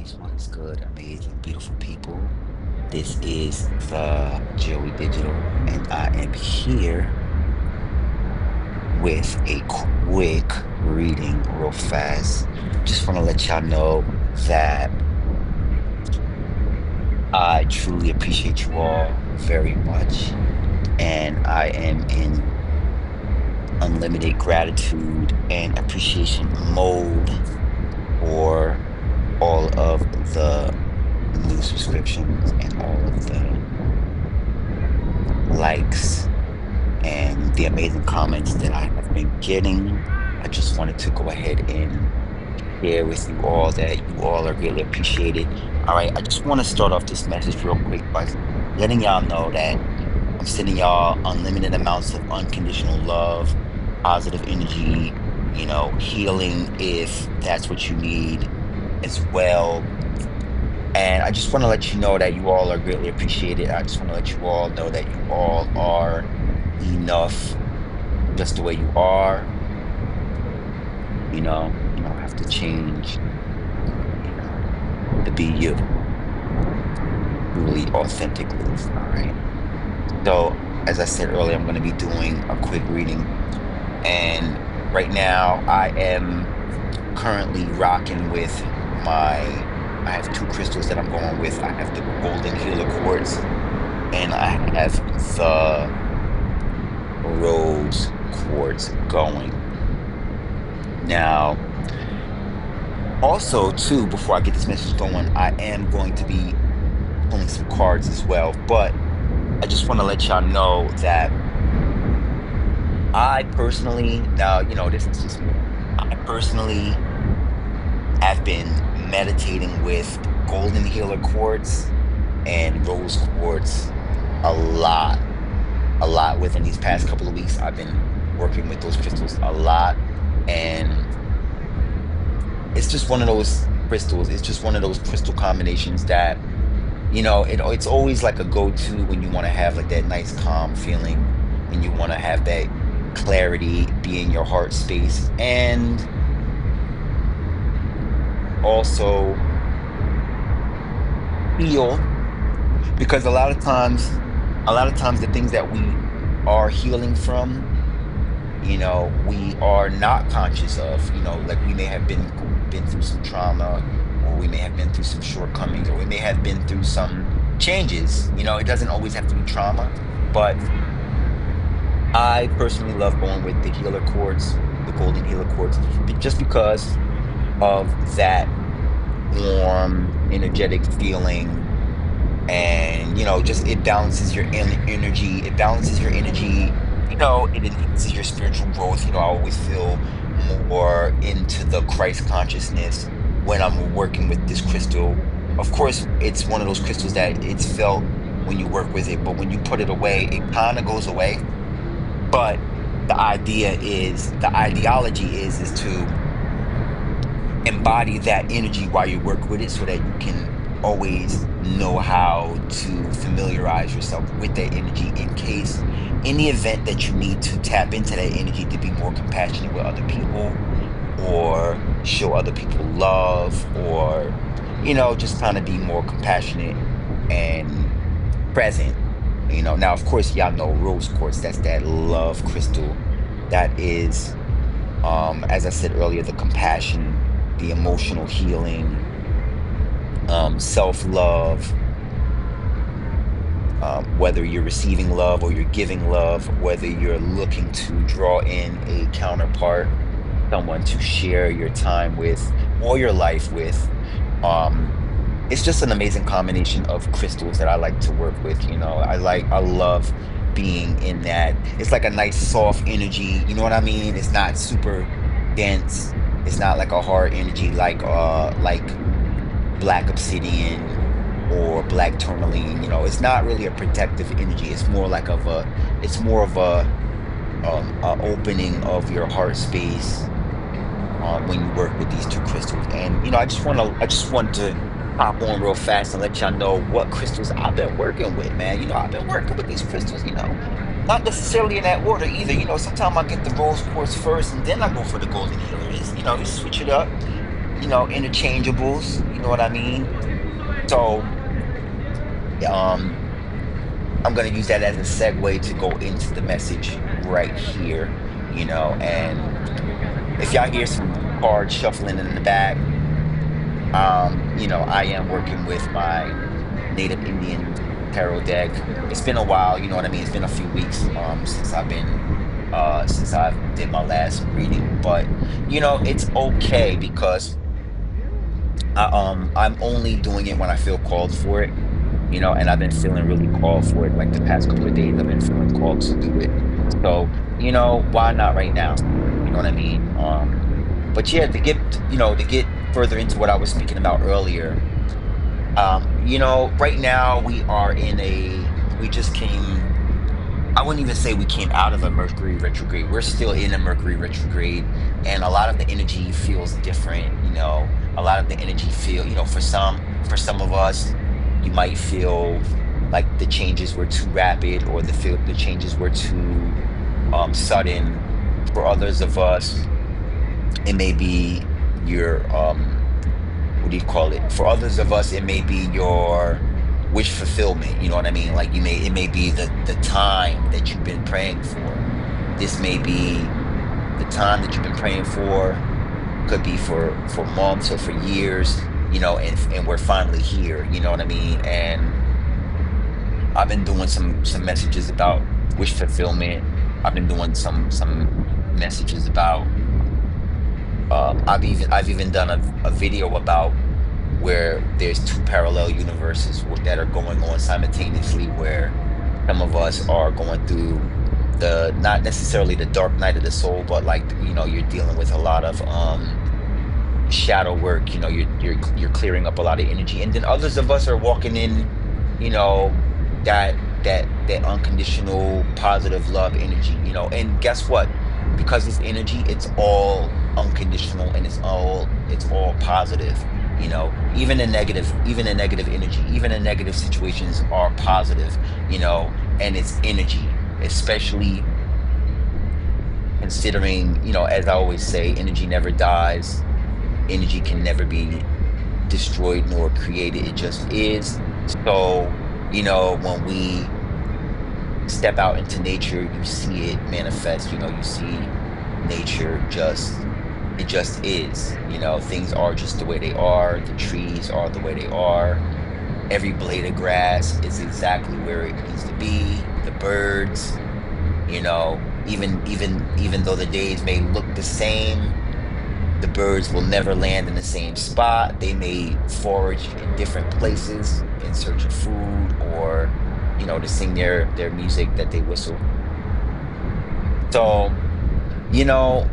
guys? What is good, amazing, beautiful people? This is the Joey Digital, and I am here with a quick reading real fast. Just want to let y'all know that I truly appreciate you all very much, and I am in unlimited gratitude and appreciation mode for all of the new subscriptions and all of the likes and the amazing comments that I have been getting. I just wanted to go ahead and share with you all that you all are greatly appreciated. All right, I just want to start off this message real quick by letting y'all know that I'm sending y'all unlimited amounts of unconditional love, positive energy, healing if that's what you need as well. And I just want to let you know that you all are greatly appreciated. I just want to let you all know that you all are enough just the way you are. You don't have to change, you know, to be you, truly, authentically. All right. So, as I said earlier, I'm going to be doing a quick reading. And right now, I am currently rocking with I have two crystals that I'm going with. I have the golden healer quartz and I have the rose quartz going. Now, also too, before I get this message going, I am going to be pulling some cards as well. But I just want to let y'all know that I personally, now, this is just me. I personally have been meditating with golden healer quartz and rose quartz a lot, within these past couple of weeks. I've been working with those crystals a lot, and it's just one of those crystals. It's just one of those crystal combinations that, it's always like a go-to when you want to have like that nice calm feeling, when you want to have that clarity be in your heart space, and also heal, because a lot of times the things that we are healing from, we are not conscious of. Like we may have been through some trauma, or we may have been through some shortcomings, or we may have been through some changes. It doesn't always have to be trauma, but I personally love going with the healer quartz, the golden healer quartz, just because of that warm, energetic feeling. And just it balances your energy. It balances your energy. It enhances your spiritual growth. I always feel more into the Christ consciousness when I'm working with this crystal. Of course, it's one of those crystals that it's felt when you work with it, but when you put it away, it kind of goes away. But the ideology is to embody that energy while you work with it, so that you can always know how to familiarize yourself with that energy, in case, in the event that you need to tap into that energy to be more compassionate with other people, or show other people love, or just kind of be more compassionate and present. Now, of course, y'all know rose quartz, that's that love crystal. That is, as I said earlier, the compassion, the emotional healing, self-love, whether you're receiving love or you're giving love, whether you're looking to draw in a counterpart, someone to share your time with or your life with. um it's just an amazing combination of crystals that I like to work with. I love being in that. It's like a nice soft energy, you know what I mean? It's not super dense. It's not like a hard energy, like black obsidian or black tourmaline. It's not really a protective energy. It's more of a opening of your heart space, when you work with these two crystals. And I just want to hop on real fast and let y'all know what crystals I've been working with, man. I've been working with these crystals, not necessarily in that order either. Sometimes I get the rose quartz first and then I go for the golden healer. You switch it up. interchangeables, you know what I mean? So, um, I'm going to use that as a segue to go into the message right here, and if y'all hear some cards shuffling in the back, I am working with my Native Indian tarot deck. It's been a while, you know what I mean? It's been a few weeks since I've did my last reading, but it's okay because I'm only doing it when I feel called for it, and I've been feeling really called for it. Like the past couple of days, I've been feeling called to do it. So, why not right now? You know what I mean? But yeah, to get further into what I was speaking about earlier, right now we just came. I wouldn't even say we came out of a Mercury retrograde. We're still in a Mercury retrograde, and a lot of the energy feels different. A lot of the energy for some of us, you might feel like the changes were too rapid, or the changes were too sudden. For others of us, it may be your what do you call it? For others of us, it may be your wish fulfillment. You know what I mean? Like it may be the time that you've been praying for. This may be the time that you've been praying for. Could be for months or for years. And we're finally here. You know what I mean? And I've been doing some messages about wish fulfillment. I've been doing some messages about. I've even done a video about where there's two parallel universes that are going on simultaneously, where some of us are going through the not necessarily the dark night of the soul, but like you're dealing with a lot of shadow work. You're clearing up a lot of energy, and then others of us are walking in you know that unconditional positive love energy. And guess what? Because it's energy, it's all unconditional, and it's all positive. Even the negative energy, even the negative situations are positive. And it's energy, especially considering, as I always say, energy never dies. Energy can never be destroyed nor created. It just is. So, when we step out into nature, you see it manifest. You see nature it just is. Things are just the way they are. The trees are the way they are. Every blade of grass is exactly where it needs to be. The birds, even though the days may look the same, the birds will never land in the same spot. They may forage in different places in search of food, or to sing their music that they whistle. So, you know,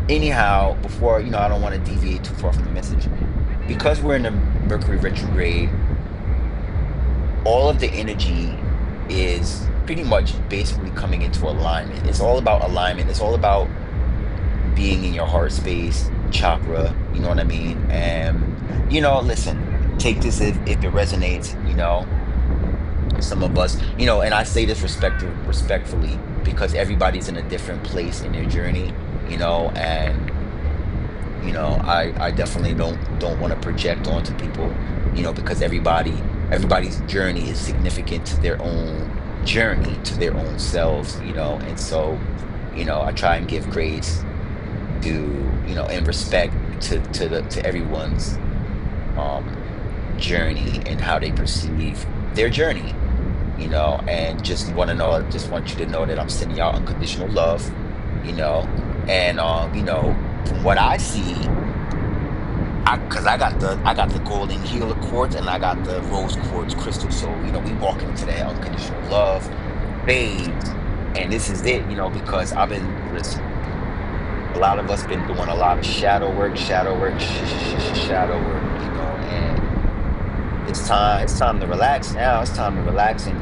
anyhow, before, I don't want to deviate too far from the message. Because we're in the Mercury retrograde, all of the energy is pretty much basically coming into alignment. It's all about alignment. It's all about being in your heart space, chakra, you know what I mean? And, listen, take this if it resonates. Some of us, and I say this respectfully, because everybody's in a different place in their journey, and I definitely don't want to project onto people, because everybody's journey is significant to their own journey, to their own selves, and so, I try and give grace to, and respect to everyone's um journey and how they perceive their journey, and just want you to know that I'm sending y'all unconditional love, you know, and from what I see, because I got the golden healer quartz, and I got the rose quartz crystal. So, we walking into that unconditional love phase, and this is it, because listen, a lot of us been doing a lot of shadow work, shadow work, and it's time to relax now. It's time to relax and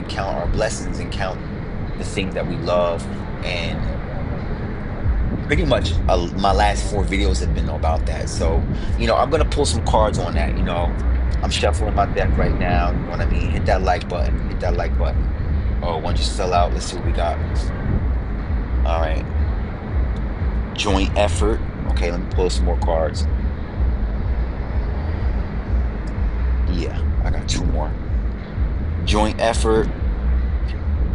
count our blessings, and count the things that we love. And pretty much my last four videos have been about that. So, I'm gonna pull some cards on that. I'm shuffling my deck right now. You know what I mean? Hit that like button. Hit that like button. Oh, one just fell out. Let's see what we got. All right. Joint effort. Okay, let me pull some more cards. Yeah, I got two more. Joint effort,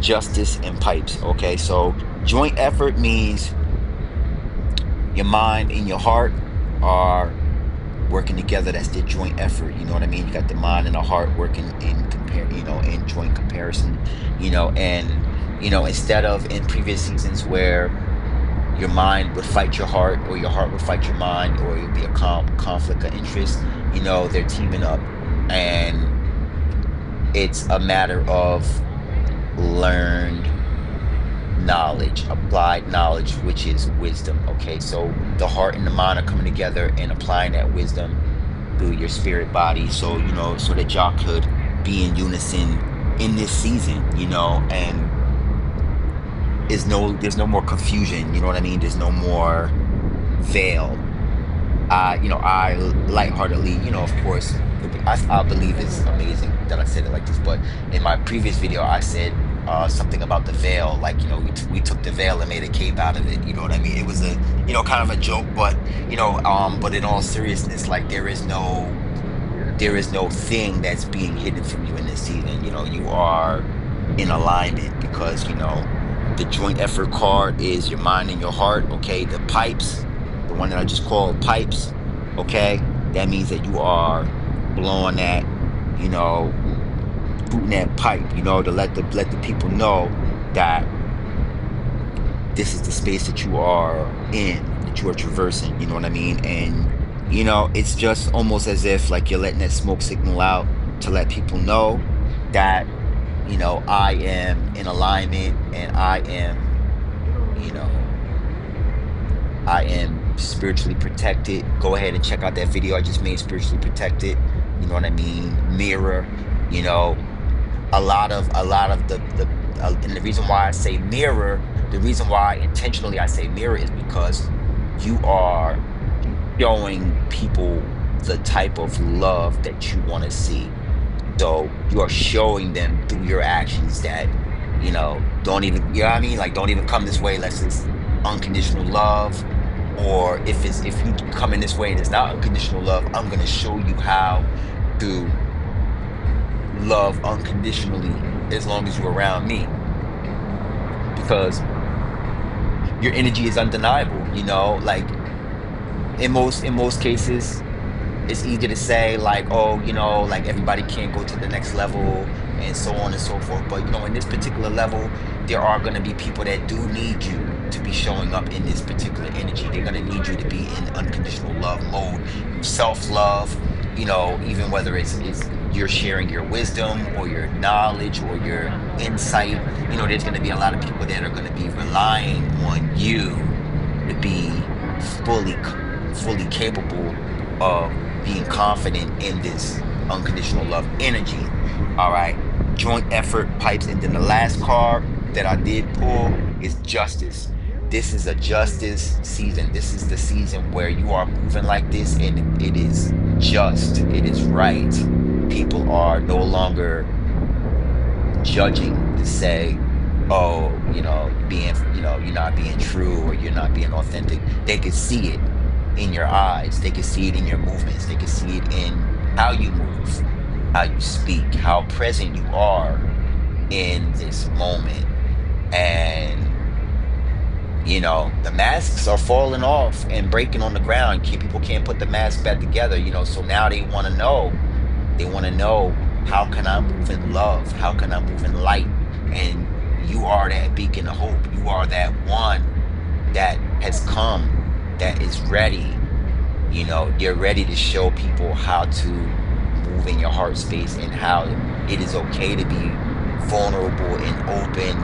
justice, and pipes. Okay, so joint effort means your mind and your heart are working together. That's the joint effort. You know what I mean? You got the mind and the heart working in in joint comparison, and instead of in previous seasons where your mind would fight your heart or your heart would fight your mind or it would be a conflict of interest, they're teaming up, and it's a matter of learned knowledge, applied knowledge, which is wisdom. Okay, so the heart and the mind are coming together and applying that wisdom through your spirit body, so so that y'all could be in unison in this season, and there's no more confusion, you know what I mean? There's no more veil. I lightheartedly, of course, I believe it's amazing that I said it like this, but in my previous video, I said something about the veil, like, we took the veil and made a cape out of it. You know what I mean? It was a, kind of a joke, but, but in all seriousness, like, there is no thing that's being hidden from you in this season. You are in alignment because, the joint effort card is your mind and your heart. Okay. The pipes, the one that I just called pipes. Okay. That means that you are blowing that, you know, shooting that pipe, to let the people know that this is the space that you are in, that you are traversing, you know what I mean? And, it's just almost as if like you're letting that smoke signal out to let people know that, I am in alignment and you know, I am spiritually protected. Go ahead and check out that video I just made, spiritually protected. You know what I mean? Mirror, you know, a lot of and the reason why I say mirror, the reason why intentionally I say mirror is because you are showing people the type of love that you want to see. So you are showing them through your actions that, don't even, you know what I mean? Like, don't even come this way unless it's unconditional love. Or if you come in this way and it's not unconditional love, I'm gonna show you how to love unconditionally as long as you're around me. Because your energy is undeniable, like in most cases it's easy to say like, oh, like everybody can't go to the next level and so on and so forth. But in this particular level, there are going to be people that do need you to be showing up in this particular energy. They're going to need you to be in unconditional love mode, self-love, even whether it's you're sharing your wisdom or your knowledge or your insight. There's going to be a lot of people that are going to be relying on you to be fully capable of being confident in this unconditional love energy. All right. Joint effort pipes. And then the last card that I did pull is justice. This is a justice season. This is the season where you are moving like this and it is just, it is right. People are no longer judging to say, oh, you're not being true or you're not being authentic. They can see it in your eyes. They can see it in your movements. They can see it in how you move, how you speak, how present you are in this moment. And, the masks are falling off and breaking on the ground. People can't put the mask back together, so now they want to know. They want to know, how can I move in love? How can I move in light? And you are that beacon of hope. You are that one that has come, that is ready. You're ready to show people how to move in your heart space and how it is okay to be vulnerable and open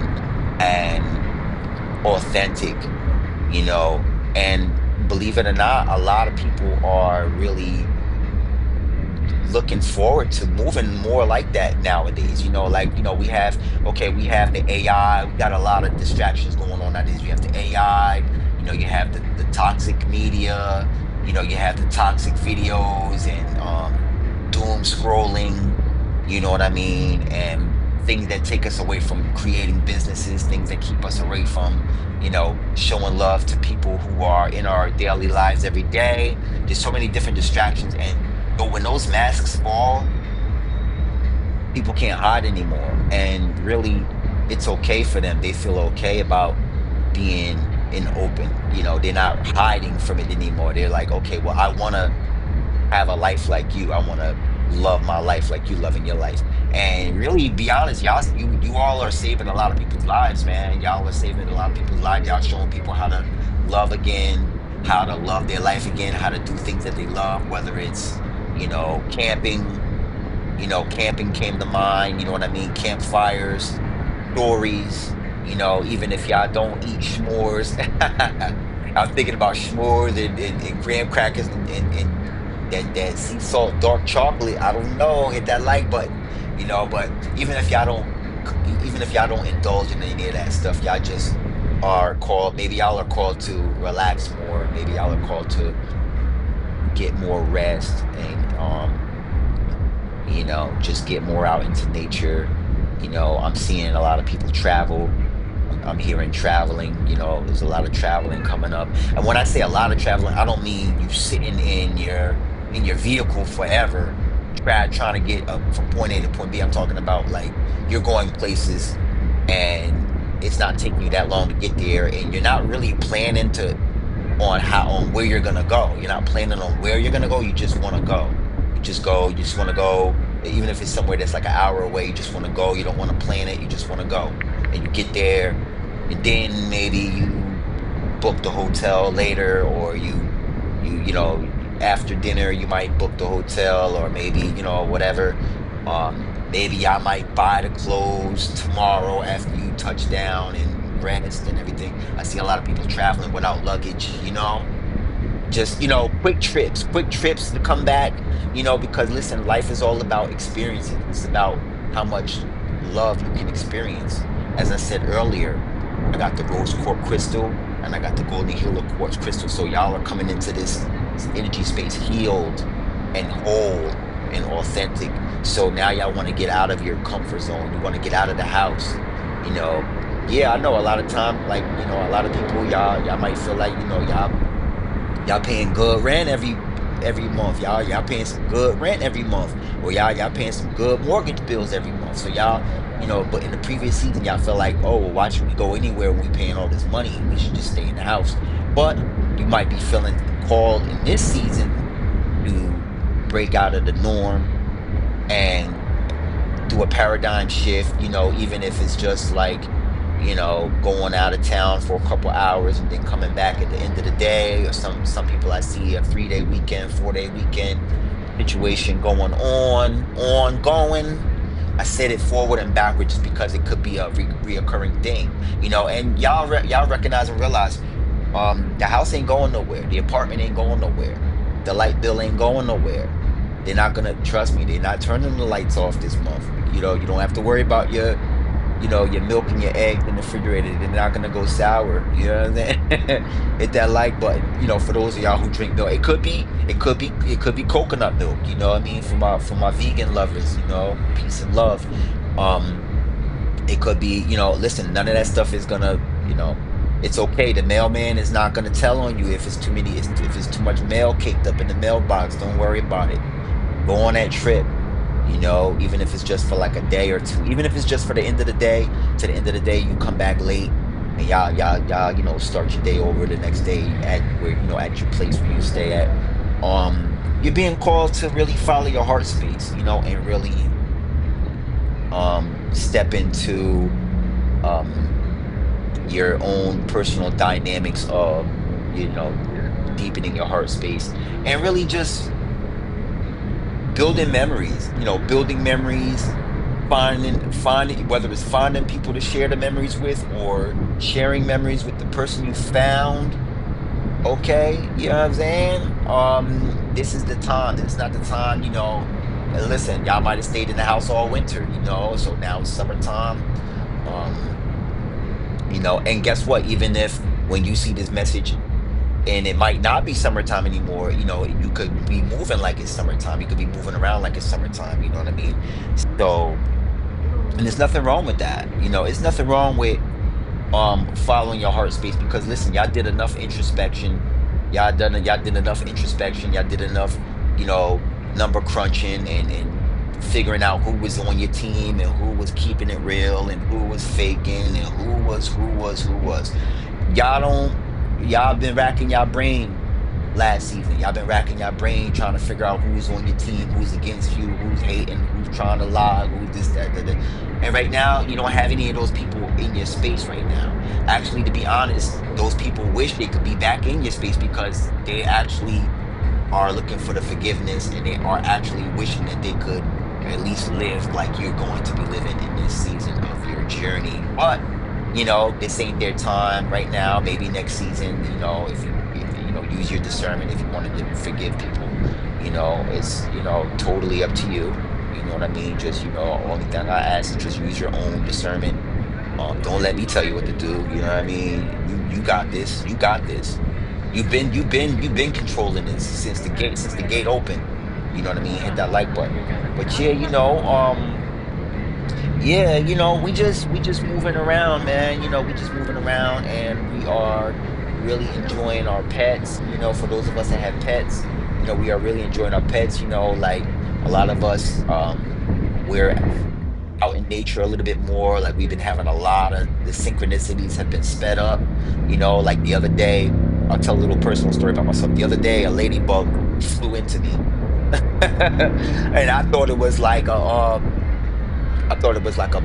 and authentic, and believe it or not, a lot of people are really looking forward to moving more like that nowadays. We have the AI. We got a lot of distractions going on nowadays. We have the AI, you have the toxic media, you have the toxic videos and doom scrolling, you know what I mean, and things that take us away from creating businesses, things that keep us away from, showing love to people who are in our daily lives every day. There's so many different distractions. And but when those masks fall, people can't hide anymore. And really, it's okay for them. They feel okay about being in open. They're not hiding from it anymore. They're like, okay, well, I want to have a life like you. I want to love my life like you loving your life. And really, be honest, you all are saving a lot of people's lives, man. Y'all are saving a lot of people's lives. Y'all showing people how to love again, how to love their life again, how to do things that they love, whether it's, camping. Camping came to mind, you know what I mean? Campfires, stories, even if y'all don't eat s'mores. I'm thinking about s'mores and graham crackers and that sea salt dark chocolate. I don't know, hit that like button, but even if y'all don't indulge in any of that stuff, y'all just maybe y'all are called to relax more. Maybe y'all are called to get more rest and just get more out into nature. I'm seeing a lot of people travel. I'm hearing traveling, there's a lot of traveling coming up. And when I say a lot of traveling, I don't mean you sitting in your vehicle forever, trying to get up from point A to point B. I'm talking about like you're going places and it's not taking you that long to get there, and you're not really planning on where you're gonna go. You're not planning on where you're gonna go. You just want to go. You just go. You just want to go. Even if it's somewhere that's like an hour away, you just want to go. You don't want to plan it. You just want to go. And you get there, and then maybe you book the hotel later, or after dinner you might book the hotel, or maybe whatever. Maybe I might buy the clothes tomorrow after you touch down and rest and everything. I see a lot of people traveling without luggage, just quick trips to come back, because listen, life is all about experiences. It's about how much love you can experience. As I said earlier, I got the rose quartz crystal and I got the golden healer quartz crystal. So y'all are coming into this energy space healed and whole and authentic. So now y'all want to get out of your comfort zone. You want to get out of the house, you know yeah, I know a lot of time, like, a lot of people, y'all might feel like, y'all paying good rent every month. Y'all paying some good rent every month. Or y'all paying some good mortgage bills every month. So y'all, but in the previous season, y'all felt like, oh, well, why should we go anywhere when we paying all this money? We should just stay in the house. But you might be feeling called in this season to break out of the norm and do a paradigm shift, even if it's just like, going out of town for a couple hours and then coming back at the end of the day. Or some people I see a 3-day weekend, 4-day weekend situation going ongoing. I said it forward and backward just because it could be a reoccurring thing, and y'all recognize and realize the house ain't going nowhere, the apartment ain't going nowhere, the light bill ain't going nowhere. They're not gonna, trust me, they're not turning the lights off this month. You don't have to worry about your milk and your eggs in the refrigerator. They're not gonna go sour. You know what I'm saying? Hit that like button. For those of y'all who drink milk, it could be coconut milk. You know what I mean? For my vegan lovers, peace and love. Um, it could be, listen, none of that stuff is gonna, it's okay. The mailman is not gonna tell on you if if it's too much mail caked up in the mailbox. Don't worry about it. Go on that trip, even if it's just for like a day or two, even if it's just for the end of the day. To the end of the day, you come back late and y'all, start your day over the next day at at your place where you stay at. You're being called to really follow your heart space, and really step into um your own personal dynamics of, deepening your heart space, and really just building memories, finding, whether it's finding people to share the memories with, or sharing memories with the person you found. Okay, you know what I'm saying? This is the time. It's not the time, and listen, y'all might have stayed in the house all winter, so now it's summertime. Um, and guess what? Even if when you see this message and it might not be summertime anymore, you could be moving like it's summertime. You could be moving around like it's summertime, you know what I mean? So And there's nothing wrong with that. It's nothing wrong with following your heart space, because listen, y'all did enough introspection. Y'all did enough introspection. Y'all did enough, you know, number crunching and figuring out who was on your team and who was keeping it real and who was faking and who was. Y'all don't y'all been racking y'all brain last season. Y'all been racking your brain trying to figure out who's on your team, who's against you, who's hating, who's trying to lie, who's this, that. And right now, you don't have any of those people in your space right now. Actually, to be honest, those people wish they could be back in your space, because they actually are looking for the forgiveness, and they are actually wishing that they could at least live like you're going to be living in this season of your journey. But this ain't their time right now. Maybe next season, if use your discernment if you wanted to forgive people. It's totally up to you. You know what I mean? Just only thing I ask is just use your own discernment. Don't let me tell you what to do. You know what I mean? You got this. You got this. You've been controlling this since the gate opened. You know what I mean? Hit that like button. But yeah, yeah, we just moving around, man. We just moving around, and we are really enjoying our pets. For those of us that have pets, we are really enjoying our pets. Like a lot of us, we're out in nature a little bit more. Like we've been having a lot of the synchronicities have been sped up. Like the other day, I'll tell a little personal story about myself. The other day, a ladybug flew into me, and I thought it was like a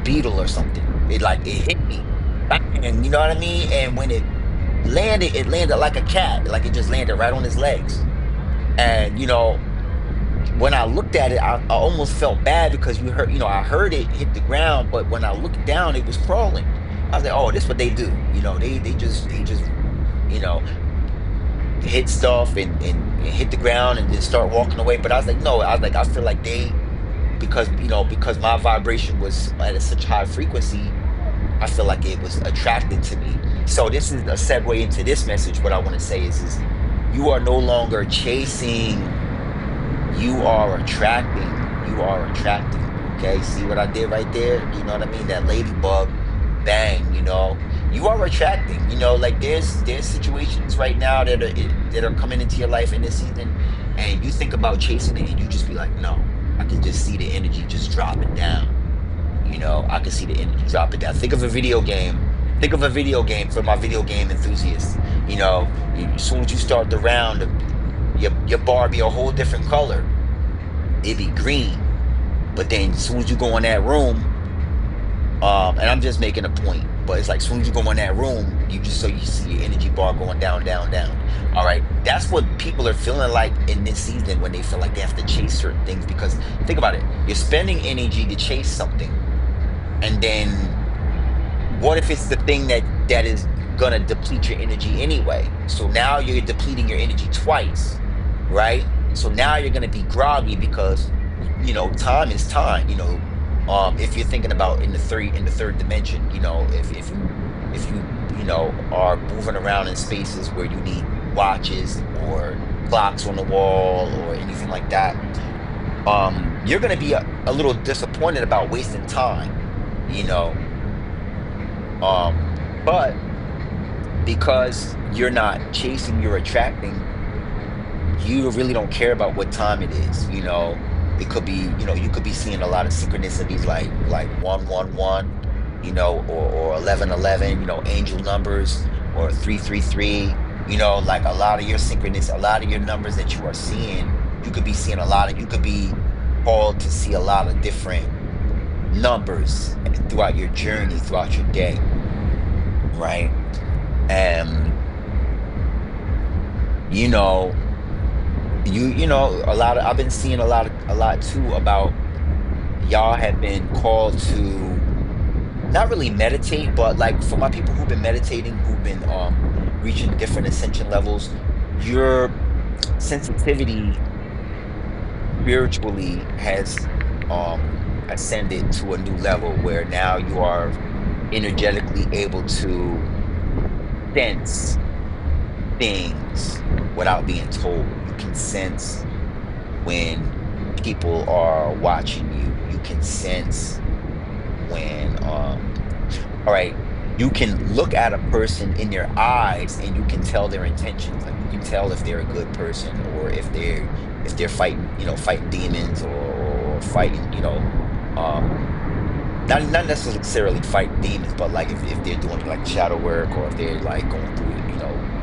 beetle or something. It hit me, bang, you know what I mean? And when it landed like a cat, like it just landed right on his legs. And when I looked at it, I almost felt bad, because I heard it hit the ground, but when I looked down, it was crawling. I was like, oh, this what they do. They just you know hit stuff and hit the ground and then start walking away. But I was like, no, I feel like they, because my vibration was at such high frequency, I feel like it was attracted to me. So this is a segue into this message. What I want to say is you are no longer chasing, you are attracting. You are attracting. Okay. See what I did right there? You know what I mean? That ladybug, bang, you are attracting. Like there's situations right now that are coming into your life in this season, and you think about chasing it, and you just be like, no, I can just see the energy just dropping down. I can see the energy dropping down. Think of a video game. Think of a video game for my video game enthusiasts. As soon as you start the round, your bar be a whole different color. It'd be green. But then as soon as you go in that room, and I'm just making a point, but it's like as soon as you go in that room, you see your energy bar going down, down, down. All right. That's what people are feeling like in this season, when they feel like they have to chase certain things. Because think about it, you're spending energy to chase something. And then what if it's the thing that is gonna deplete your energy anyway? So now you're depleting your energy twice, right? So now you're gonna be groggy, because time is time. If you're thinking about in the third dimension, if you are moving around in spaces where you need watches or clocks on the wall or anything like that, you're gonna be a little disappointed about wasting time, you know. But because you're not chasing, you're attracting, you really don't care about what time it is. It could be, you could be seeing a lot of synchronicities, like 111, or 1111, angel numbers, or 333. Like a lot of your synchronous, a lot of your numbers that you are seeing, you could be seeing you could be called to see a lot of different numbers throughout your journey, throughout your day, right? And you know a lot of, I've been seeing a lot too about, y'all have been called to not really meditate, but like for my people who've been meditating, who've been reaching different ascension levels, your sensitivity spiritually has ascended to a new level, where now you are energetically able to sense things without being told. You can sense when people are watching you. You can sense when all right, you can look at a person in their eyes and you can tell their intentions. Like you can tell if they're a good person or if they're fighting, fighting demons or fighting, not necessarily fighting demons, but like if they're doing like shadow work or if they're like going through,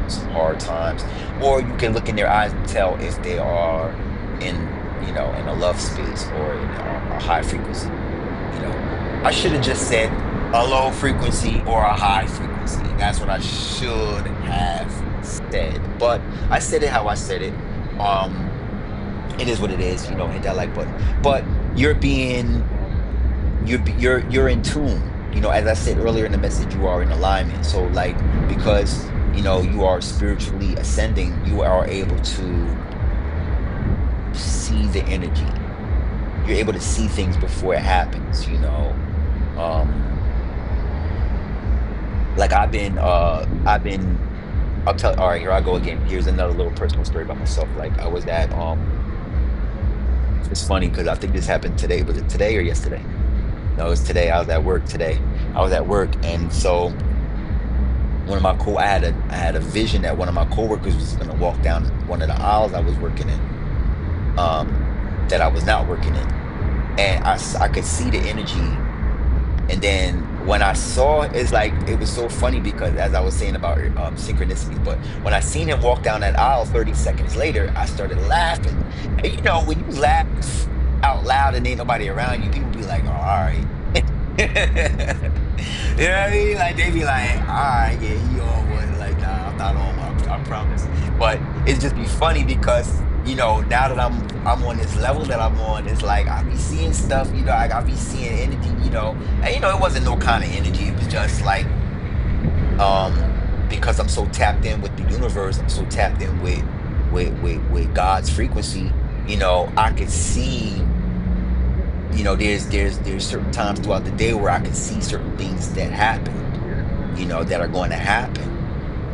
some hard times. Or you can look in their eyes and tell if they are in a love space or in a high frequency. You know, I should have just said a low frequency or a high frequency. That's what I should have said. But I said it how I said it. Um, it is what it is, hit that like button. But you're in tune. As I said earlier in the message, you are in alignment. So like because you are spiritually ascending, you are able to see the energy. You're able to see things before it happens. Um, like I've been I'll tell all right, here I go again. Here's another little personal story about myself. Like I was at it's funny because I think this happened today. Was it today or yesterday? No, it's today. I was at work today. I was at work, and so one of my I had a vision that one of my coworkers was going to walk down one of the aisles I was working in, um, that I was not working in, and I could see the energy. And then when I saw, it's like it was so funny because as I was saying about synchronicities, but when I seen him walk down that aisle 30 seconds later, I started laughing. And when you laugh out loud and ain't nobody around you, people be like, "Oh, all right." You know what I mean? Like they be like, "All right, yeah, he on one." Like, nah, I'm not on one. I promise. But it's just be funny because now that I'm on this level that I'm on, it's like I be seeing stuff. I be seeing energy. And it wasn't no kind of energy. It was just like because I'm so tapped in with the universe. I'm so tapped in with God's frequency. I could see. There's certain times throughout the day where I can see certain things that happen, that are going to happen.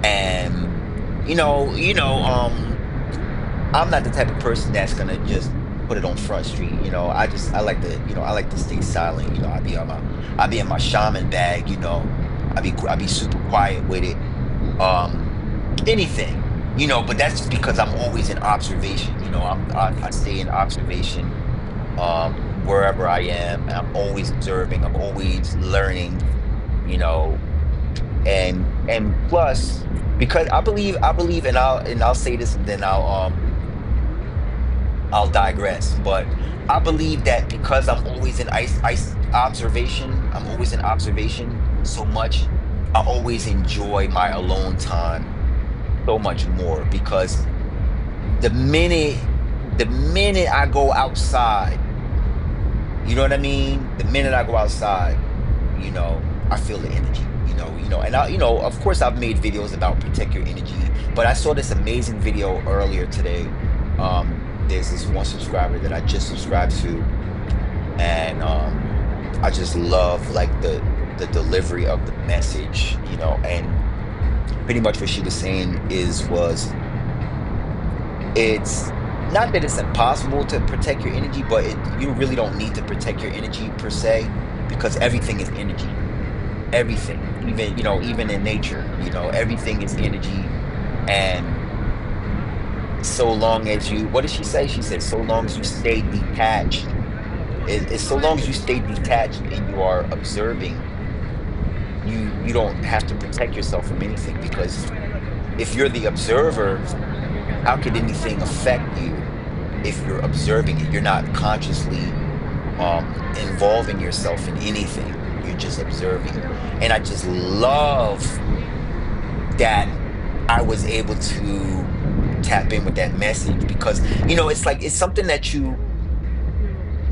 And you know, you know, um, I'm not the type of person that's gonna just put it on Front Street. I like to stay silent. I be in my shaman bag. I be super quiet with it. Um, anything. But that's just because I'm always in observation. I stay in observation wherever I am. And I'm always observing. I'm always learning. You know, and plus because I believe, and I'll say this and then I'll digress. But I believe that because I'm always in ice observation, I'm always in observation so much, I always enjoy my alone time so much more because the minute the minute I go outside, you know what I mean? The minute I go outside, I feel the energy, and of course I've made videos about protect your energy, but I saw this amazing video earlier today. There's this one subscriber that I just subscribed to, and I just love like the delivery of the message, and pretty much what she was saying it's not that it's impossible to protect your energy, but you really don't need to protect your energy per se because everything is energy. Everything, even in nature, everything is energy. And so long as what did she say? She said, so long as you stay detached, it's so long as you stay detached and you are observing, you don't have to protect yourself from anything because if you're the observer, how could anything affect you if you're observing it? You're not consciously involving yourself in anything. You're just observing. And I just love that I was able to tap in with that message because it's like it's something that you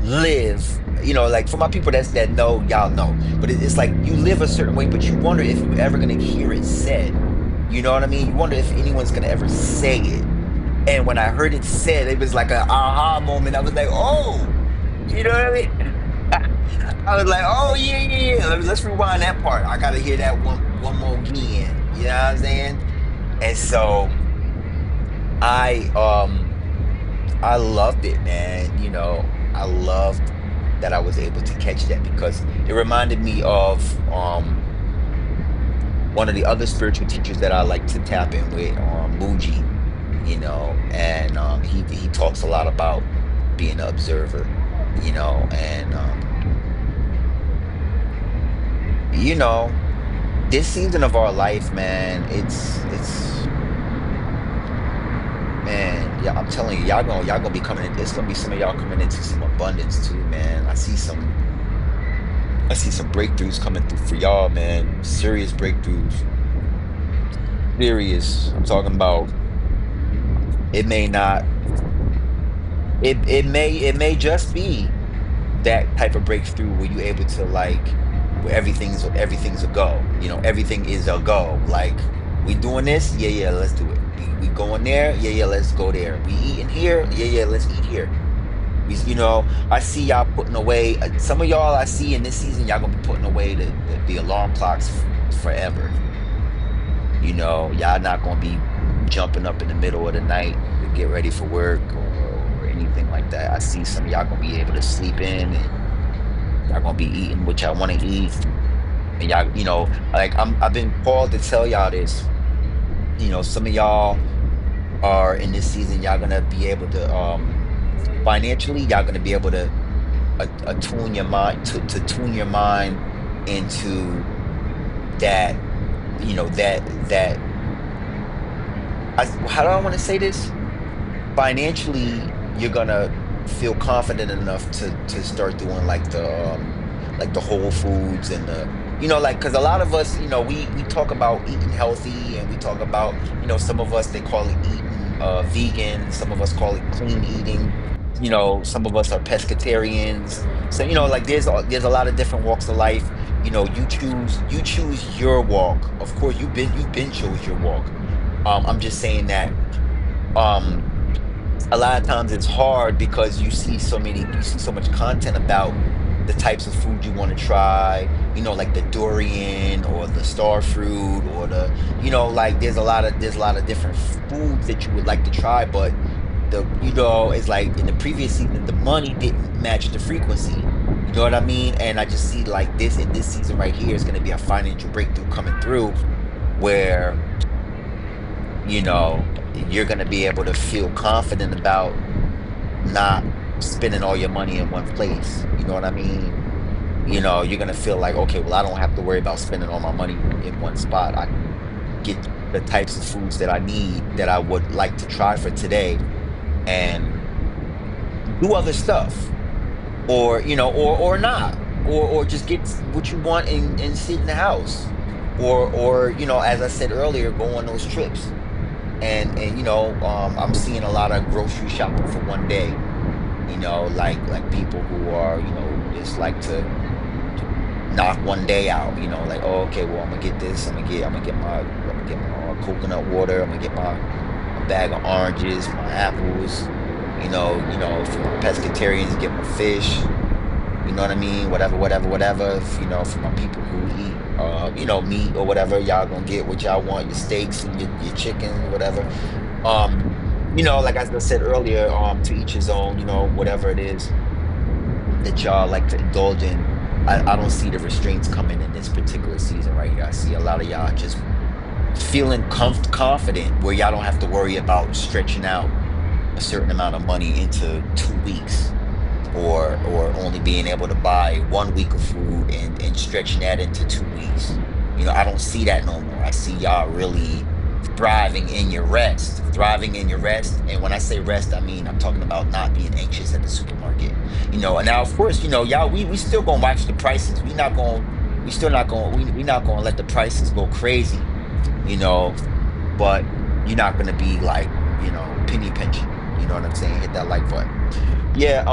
live, like for my people that know, y'all know, but it's like you live a certain way, but you wonder if you're ever going to hear it said. You know what I mean? You wonder if anyone's going to ever say it. And when I heard it said, it was like an aha moment. I was like, oh, you know what I mean? I was like, oh yeah, yeah, yeah. Let's rewind that part. I gotta hear that one more again. You know what I'm saying? And so I um I loved it, man. I loved that I was able to catch that, because it reminded me of one of the other spiritual teachers that I like to tap in with, Muji, and he talks a lot about being an observer, and you know, this season of our life, man, it's man, yeah, I'm telling you, y'all gonna be coming in. It's gonna be some of y'all coming into some abundance too, man. I see some breakthroughs coming through for y'all, man. Serious breakthroughs. Serious. I'm talking about, it may not, it may just be that type of breakthrough where you're able to, like, where everything's a go. Everything is a go. Like, we doing this, yeah, yeah, let's do it. We going there, yeah, yeah, let's go there. We eating here, yeah, yeah, let's eat here. I see y'all putting away, some of y'all I see in this season, y'all gonna be putting away the alarm clocks forever. Y'all not gonna be jumping up in the middle of the night to get ready for work, or anything like that. I see some of y'all gonna be able to sleep in, and y'all gonna be eating what y'all want to eat. And y'all, like, I've been called to tell y'all this. Some of y'all are in this season, y'all gonna be able to, financially, y'all gonna be able to, attune your mind to tune your mind into that, that how do I want to say this? Financially, you're gonna feel confident enough to start doing, like the Whole Foods, and like, because a lot of us, we talk about eating healthy, and we talk about, some of us, they call it eating vegan, some of us call it clean eating, some of us are pescatarians. So, like, there's a lot of different walks of life. You choose your walk. Of course, you've been chose your walk. I'm just saying that, um a lot of times it's hard because you see so much content about the types of food you want to try, like the durian or the star fruit, or like, there's a lot of different foods that you would like to try, but it's like in the previous season, the money didn't match the frequency. You know what I mean? And I just see, like, this in this season right here is going to be a financial breakthrough coming through, where you're going to be able to feel confident about not spending all your money in one place. You know what I mean? You're going to feel like, okay, well, I don't have to worry about spending all my money in one spot. I can get the types of foods that I need, that I would like to try for today, and do other stuff, or or not, or just get what you want, and sit in the house, or as I said earlier, go on those trips. And I'm seeing a lot of grocery shopping for one day, like people who are, just like to knock one day out, like, oh, okay, well, I'm gonna get this, I'm gonna get my coconut water, I'm gonna get my bag of oranges, my apples, for my pescatarians, get my fish, you know what I mean? Whatever, whatever, whatever. For my people who eat, meat or whatever, y'all gonna get what y'all want, your steaks and your chicken, whatever. Um, like, as I said earlier, to each his own, whatever it is that y'all like to indulge in. I don't see the restraints coming in this particular season right here. I see a lot of y'all just feeling confident, where y'all don't have to worry about stretching out a certain amount of money into 2 weeks, or only being able to buy 1 week of food, and stretching that into 2 weeks. I don't see that no more. I see y'all really thriving in your rest. And when I say rest, I mean, I'm talking about not being anxious at the supermarket. And now, of course, y'all, we still gonna watch the prices. We not gonna let the prices go crazy, you know, but you're not gonna be like, penny pinching. You know what I'm saying? Hit that like button. Yeah,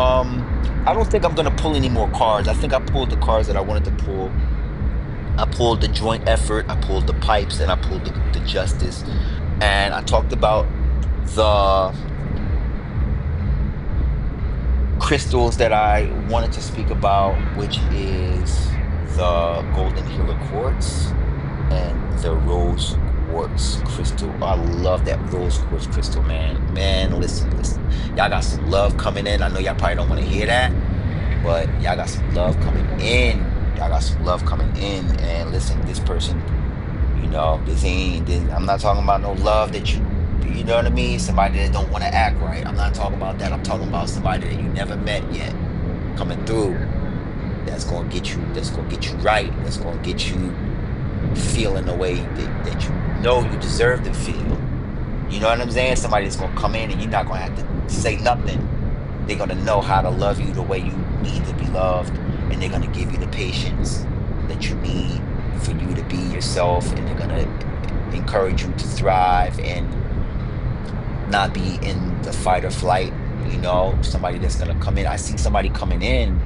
I don't think I'm gonna pull any more cards. I think I pulled the cards that I wanted to pull. I pulled the joint effort, I pulled the pipes, and I pulled the justice. And I talked about the crystals that I wanted to speak about, which is the golden Gila quartz and the rose quartz crystal. I love that rose quartz crystal, man. Man, listen, listen. Y'all got some love coming in. I know y'all probably don't want to hear that, but y'all got some love coming in. Y'all got some love coming in. And listen, this person, I'm not talking about no love that you know what I mean? Somebody that don't want to act right. I'm not talking about that. I'm talking about somebody that you never met yet coming through. That's gonna get you right. That's gonna get you feeling the way that you know you deserve to feel. You know what I'm saying? Somebody that's gonna come in and you're not gonna have to say nothing. They're gonna know how to love you the way you need to be loved, and they're gonna give you the patience that you need for you to be yourself, and they're gonna encourage you to thrive and not be in the fight or flight. Somebody that's gonna come in. I see somebody coming in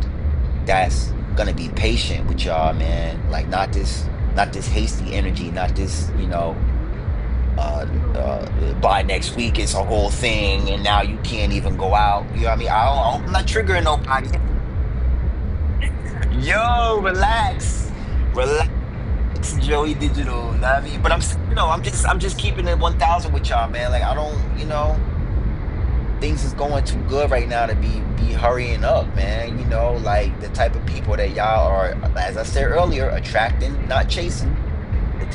that's gonna be patient with y'all, man. Like not this hasty energy, not this, uh by next week it's a whole thing and now you can't even go out. You know what I mean? I hope I'm not triggering nobody. Yo, relax, Joey Digital. Know what I mean, but I'm just keeping it 1,000 with y'all, man. Like I don't, things is going too good right now to be hurrying up, man. Like the type of people that y'all are, as I said earlier, attracting, not chasing. The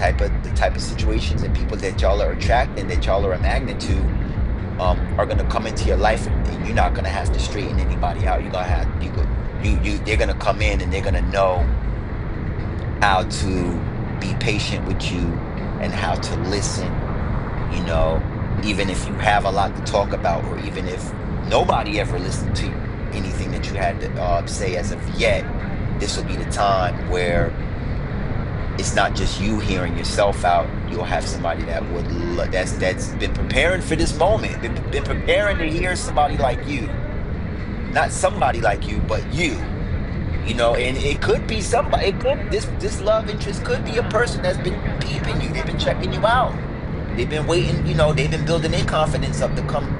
type of situations and people that y'all are attracting, that y'all are a magnet to, are gonna come into your life, and you're not gonna have to straighten anybody out. You're gonna have you go you they're gonna come in and they're gonna know how to be patient with you and how to listen, you know, even if you have a lot to talk about, or even if nobody ever listened to anything that you had to say as of yet. This will be the time where it's not just you hearing yourself out. You'll have somebody that's been preparing for this moment, been preparing to hear somebody like you, not somebody like you, but you. And it could be somebody. It could this love interest could be a person that's been peeping you. They've been checking you out. They've been waiting. They've been building their confidence up to come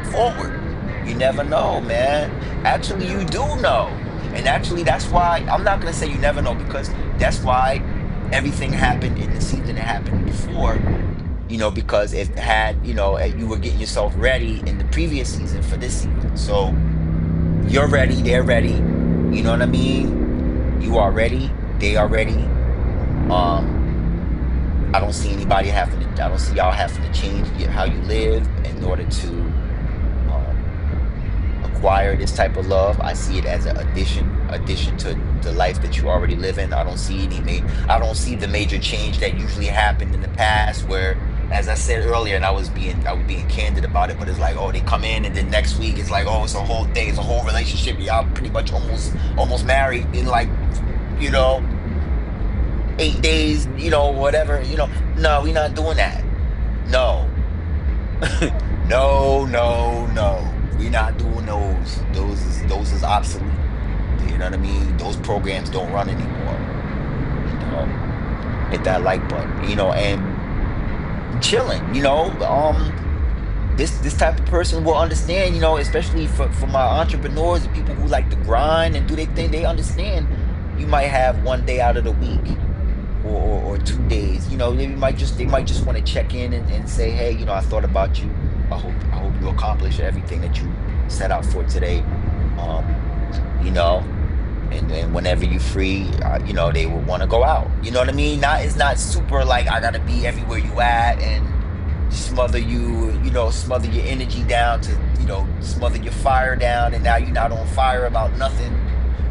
forward. You never know, man. Actually, you do know, and actually, that's why I'm not gonna say you never know, because that's why everything happened in the season it happened before. Because it had you were getting yourself ready in the previous season for this season. So you're ready, they're ready. You know what I mean? You are ready, they are ready. Um, I don't see y'all having to change how you live in order to um acquire this type of love. I see it as an addition to the life that you already live in. I don't see the major change that usually happened in the past, where, as I said earlier, and I was being candid about it, but it's like, oh, they come in and then next week it's like, oh, it's a whole thing, it's a whole relationship. Y'all pretty much almost married in, like, you know, 8 days, whatever. No, we're not doing that. No. No, no, no. We're not doing those. Those is obsolete. You know what I mean? Those programs don't run anymore. You know, hit that like button. And chilling. This type of person will understand. Especially for my entrepreneurs and people who like to grind and do their thing. They understand. You might have one day out of the week, or 2 days. They might just want to check in and say, hey, I thought about you. I hope you accomplish everything that you set out for today. Um, you know, and whenever you free, they will want to go out. You know what I mean? It's not super like I gotta be everywhere you at and smother you, smother your energy down to, smother your fire down, and now you're not on fire about nothing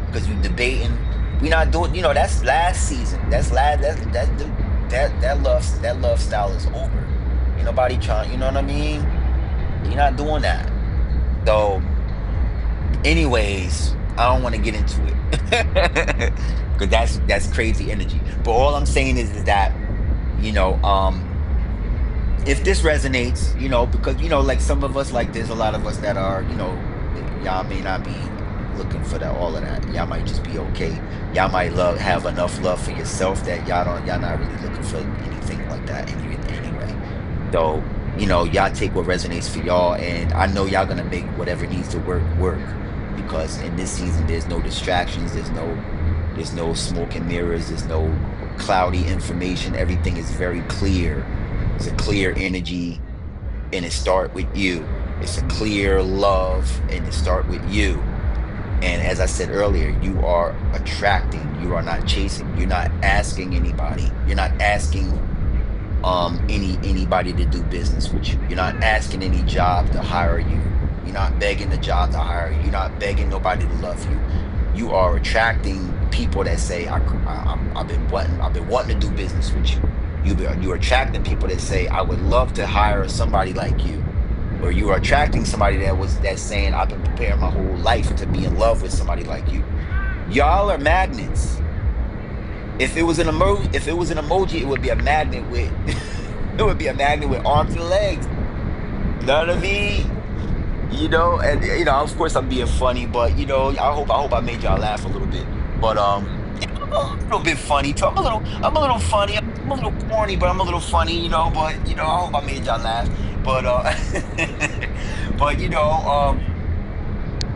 because you debating. We not doing, that's last season. That's last that love style is over. Ain't nobody trying, you know what I mean? You're not doing that. So, anyways, I don't want to get into it. Because that's crazy energy. But all I'm saying is that, you know, um, if this resonates, because like some of us, like there's a lot of us that are, y'all may not be looking for that, all of that. Y'all might just be okay. Y'all might have enough love for yourself that y'all not really looking for anything like that anyway. So, y'all take what resonates for y'all, and I know y'all gonna make whatever needs to work, because in this season there's no distractions, there's no smoke and mirrors, there's no cloudy information. Everything is very clear. It's a clear energy, and it start with you. It's a clear love, and it start with you. And as I said earlier, you are attracting, you are not chasing. You're not asking anybody. You're not asking anybody to do business with you. You're not asking any job to hire you. You're not begging the job to hire you. You're not begging nobody to love you. You are attracting people that say, I've been wanting to do business with you. You're attracting people that say, I would love to hire somebody like you. Or you are attracting somebody that's saying, I've been preparing my whole life to be in love with somebody like you. Y'all are magnets. If it was an emoji, it would be a magnet with it would be a magnet with arms and legs. You know what I mean? And of course I'm being funny, but I hope I made y'all laugh a little bit. But I'm a little bit funny too. I'm a little funny. I'm a little corny, but I'm a little funny, but I hope I made y'all laugh. But but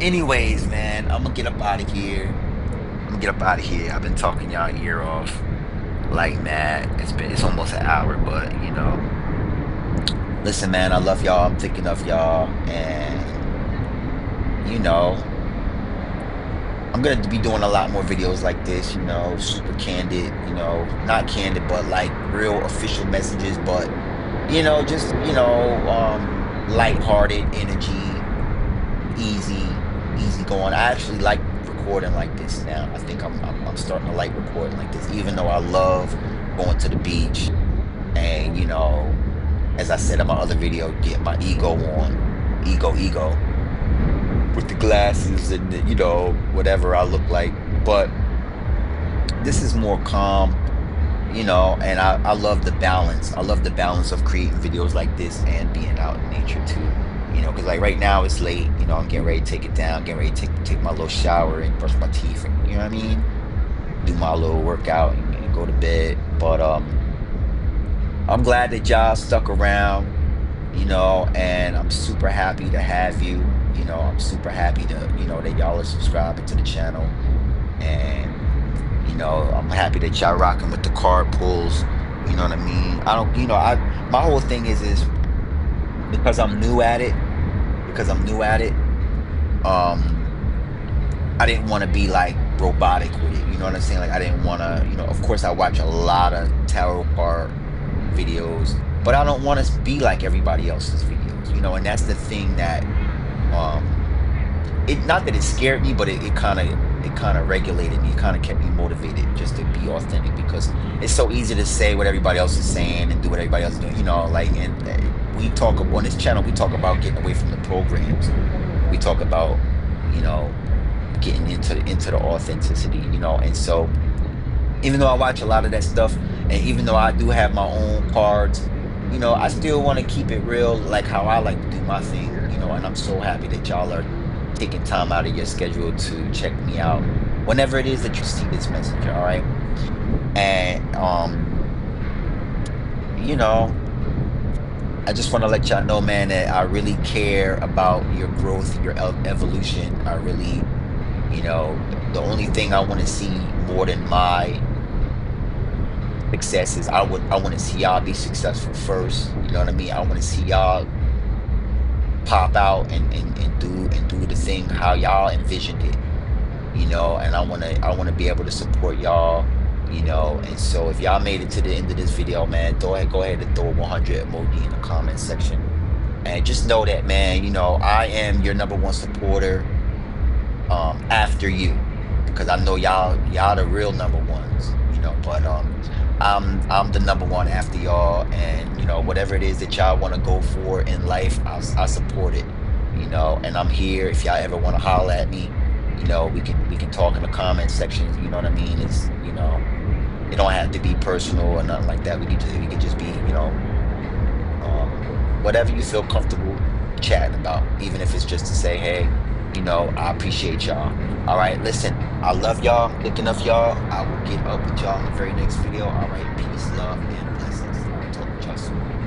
anyways, man, I'm gonna get up out of here. I'm gonna get up out of here. I've been talking y'all ear off like mad. It's almost an hour, but listen, man, I love y'all. I'm thinking of y'all, and you know, I'm gonna be doing a lot more videos like this. Super candid. Not candid, but like real official messages. But just lighthearted energy, easy going. I actually like recording like this now. I think I'm starting to like recording like this, even though I love going to the beach and as I said in my other video, get my ego on, ego, with the glasses and whatever I look like. But this is more calm, and I love the balance. I love the balance of creating videos like this and being out in nature too. Because like right now it's late. I'm getting ready to take it down, getting ready to take my little shower and brush my teeth, and you know what I mean, do my little workout and go to bed. But I'm glad that y'all stuck around, and I'm super happy to have you. I'm super happy to, that y'all are subscribing to the channel. And, I'm happy that y'all rocking with the card pulls. You know what I mean? I don't, my whole thing is because I'm new at it, because I'm new at it, um, I didn't want to be like robotic with it. You know what I'm saying? Like I didn't want to, of course I watch a lot of tarot card videos, but I don't want to be like everybody else's videos, and that's the thing that um it not that it scared me, but it kind of regulated me. It kind of kept me motivated just to be authentic, because it's so easy to say what everybody else is saying and do what everybody else is doing, like, and we talk on this channel, we talk about getting away from the programs. We talk about, you know, getting into the authenticity, and so even though I watch a lot of that stuff, and even though I do have my own cards, I still want to keep it real, like how I like to do my thing, and I'm so happy that y'all are taking time out of your schedule to check me out whenever it is that you see this message, all right? And you know, I just want to let y'all know, man, that I really care about your growth, your evolution. I really, the only thing I want to see more than my success is I want to see y'all be successful first. You know what I mean? I want to see y'all pop out and do the thing how y'all envisioned it, and I want to be able to support y'all, and so if y'all made it to the end of this video, man, go ahead and throw a 100 emoji in the comment section, and just know that, man, I am your number one supporter, after you, because I know y'all the real number ones, but I'm the number one after y'all, and whatever it is that y'all want to go for in life, I support it, and I'm here if y'all ever want to holler at me. We can talk in the comment sections. You know what I mean? It don't have to be personal or nothing like that. We could just be, whatever you feel comfortable chatting about, even if it's just to say, hey, I appreciate y'all. All right, listen, I love y'all. I'm thinking of y'all. I will get up with y'all in the very next video. All right, peace, love, and blessings. All right, talk with y'all soon.